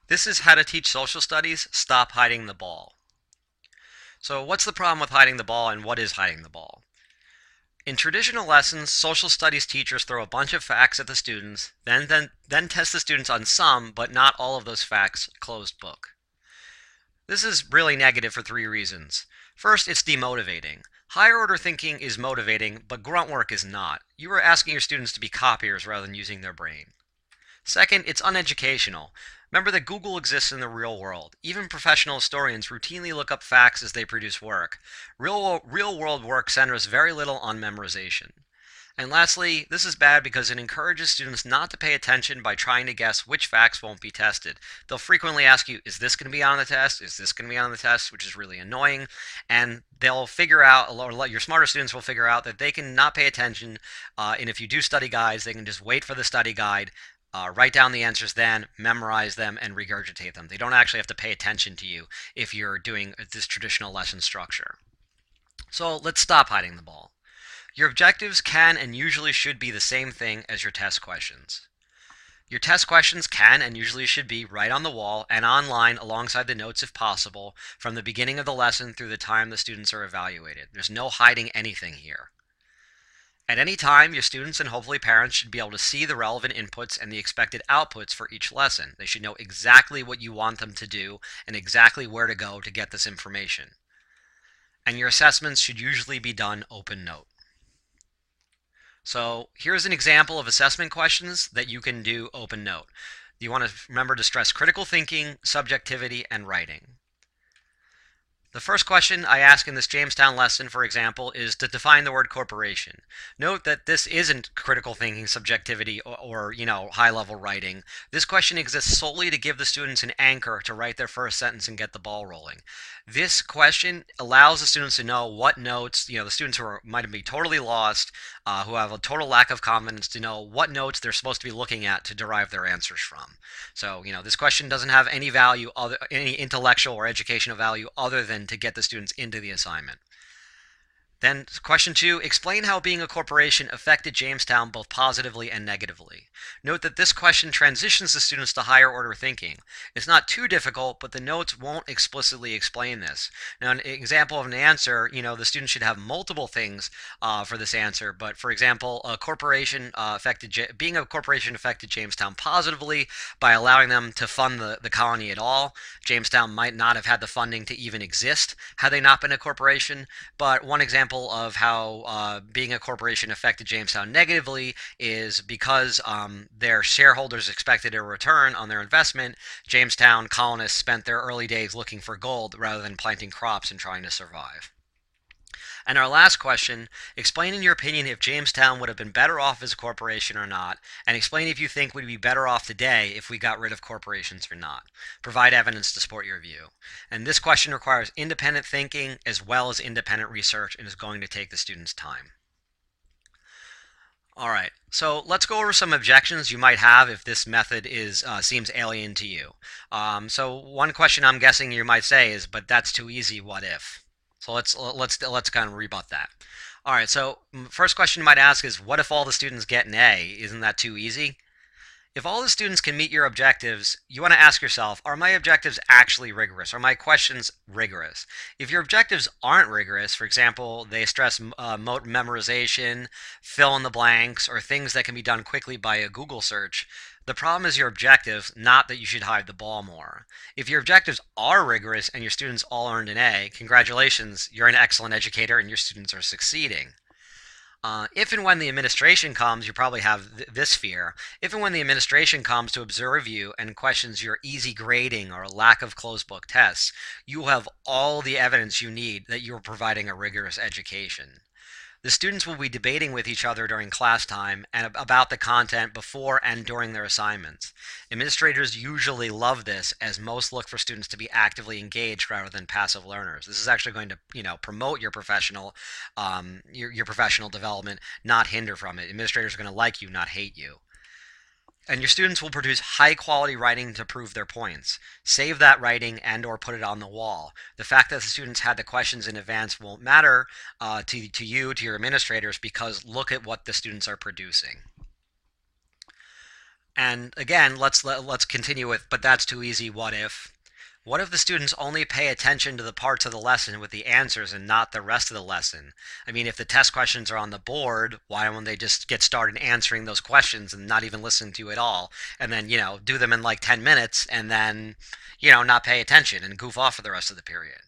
This is How to Teach Social Studies. Stop hiding the ball. So what's the problem with hiding the ball, and what is hiding the ball? In traditional lessons, social studies teachers throw a bunch of facts at the students, then test the students on some, but not all of those facts, closed book. This is really negative for three reasons. First, it's demotivating. Higher order thinking is motivating, but grunt work is not. You are asking your students to be copiers rather than using their brain. Second, it's uneducational. Remember that Google exists in the real world. Even professional historians routinely look up facts as they produce work. Real world work centers very little on memorization. And lastly, this is bad because it encourages students not to pay attention by trying to guess which facts won't be tested. They'll frequently ask you, is this going to be on the test? Is this going to be on the test? Which is really annoying. And they'll figure out, or your smarter students will figure out that they can not pay attention. And if you do study guides, they can just wait for the study guide, write down the answers, then memorize them and regurgitate them. They don't actually have to pay attention to you if you're doing this traditional lesson structure. So let's stop hiding the ball. Your objectives can and usually should be the same thing as your test questions. Your test questions can and usually should be right on the wall and online alongside the notes if possible from the beginning of the lesson through the time the students are evaluated. There's no hiding anything here. At any time, your students and hopefully parents should be able to see the relevant inputs and the expected outputs for each lesson. They should know exactly what you want them to do and exactly where to go to get this information. And your assessments should usually be done open note. So here's an example of assessment questions that you can do open note. You want to remember to stress critical thinking, subjectivity, and writing. The first question I ask in this Jamestown lesson, for example, is to define the word corporation. Note that this isn't critical thinking, subjectivity, or high-level writing. This question exists solely to give the students an anchor to write their first sentence and get the ball rolling. This question allows the students to know what notes, the students who might be totally lost, who have a total lack of confidence, to know what notes they're supposed to be looking at to derive their answers from. So, this question doesn't have any value, any intellectual or educational value other than to get the students into the assignment. Then question 2, explain how being a corporation affected Jamestown both positively and negatively. Note that this question transitions the students to higher order thinking. It's not too difficult, but the notes won't explicitly explain this. Now, an example of an answer, the student should have multiple things for this answer, but for example, being a corporation affected Jamestown positively by allowing them to fund the colony at all. Jamestown might not have had the funding to even exist had they not been a corporation, but one example of how being a corporation affected Jamestown negatively is because their shareholders expected a return on their investment. Jamestown colonists spent their early days looking for gold rather than planting crops and trying to survive. And our last question, explain in your opinion if Jamestown would have been better off as a corporation or not, and explain if you think we'd be better off today if we got rid of corporations or not. Provide evidence to support your view. And this question requires independent thinking as well as independent research and is going to take the students' time. All right, so let's go over some objections you might have if this method seems alien to you. So one question I'm guessing you might say is, but that's too easy, what if? So let's kind of rebut that. All right, so first question you might ask is, what if all the students get an A? Isn't that too easy? If all the students can meet your objectives, you want to ask yourself, are my objectives actually rigorous? Are my questions rigorous? If your objectives aren't rigorous, for example, they stress memorization, fill in the blanks, or things that can be done quickly by a Google search, the problem is your objectives, not that you should hide the ball more. If your objectives are rigorous and your students all earned an A, congratulations, you're an excellent educator and your students are succeeding. If and when the administration comes, you probably have this fear. If and when the administration comes to observe you and questions your easy grading or lack of closed book tests, you will have all the evidence you need that you're providing a rigorous education. The students will be debating with each other during class time and about the content before and during their assignments. Administrators usually love this, as most look for students to be actively engaged rather than passive learners. This is actually going to, promote your professional development, not hinder from it. Administrators are going to like you, not hate you. And your students will produce high quality writing to prove their points. Save that writing and or put it on the wall. The fact that the students had the questions in advance won't matter to you, to your administrators, because look at what the students are producing. And again, let's continue with, but that's too easy, what if? What if the students only pay attention to the parts of the lesson with the answers and not the rest of the lesson? I mean, if the test questions are on the board, why don't they just get started answering those questions and not even listen to you at all? And then, do them in like 10 minutes and then, not pay attention and goof off for the rest of the period.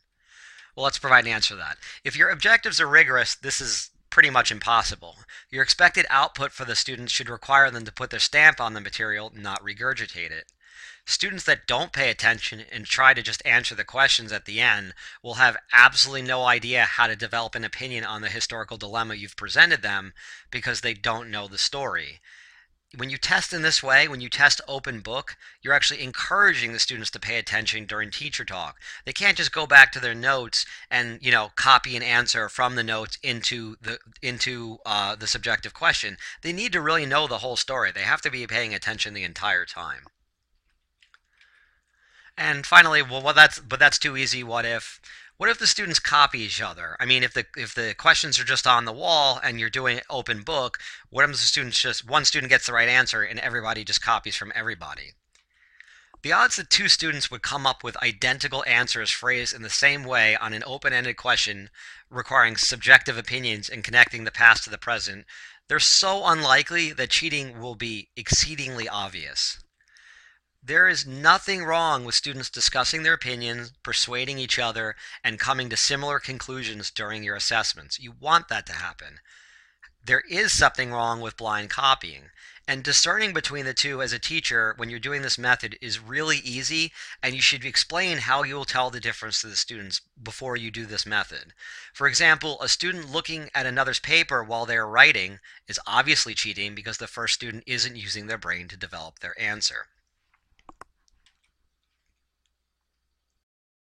Well, let's provide an answer to that. If your objectives are rigorous, this is pretty much impossible. Your expected output for the students should require them to put their stamp on the material, not regurgitate it. Students that don't pay attention and try to just answer the questions at the end will have absolutely no idea how to develop an opinion on the historical dilemma you've presented them because they don't know the story. When you test in this way, when you test open book, you're actually encouraging the students to pay attention during teacher talk. They can't just go back to their notes and copy an answer from the notes into the subjective question. They need to really know the whole story. They have to be paying attention the entire time. And finally, well, that's too easy. What if? What if the students copy each other? I mean, if the questions are just on the wall and you're doing open book, what if the students just one student gets the right answer and everybody just copies from everybody? The odds that two students would come up with identical answers phrased in the same way on an open-ended question requiring subjective opinions and connecting the past to the present, they're so unlikely that cheating will be exceedingly obvious. There is nothing wrong with students discussing their opinions, persuading each other, and coming to similar conclusions during your assessments. You want that to happen. There is something wrong with blind copying. And discerning between the two as a teacher when you're doing this method is really easy, and you should explain how you will tell the difference to the students before you do this method. For example, a student looking at another's paper while they're writing is obviously cheating because the first student isn't using their brain to develop their answer.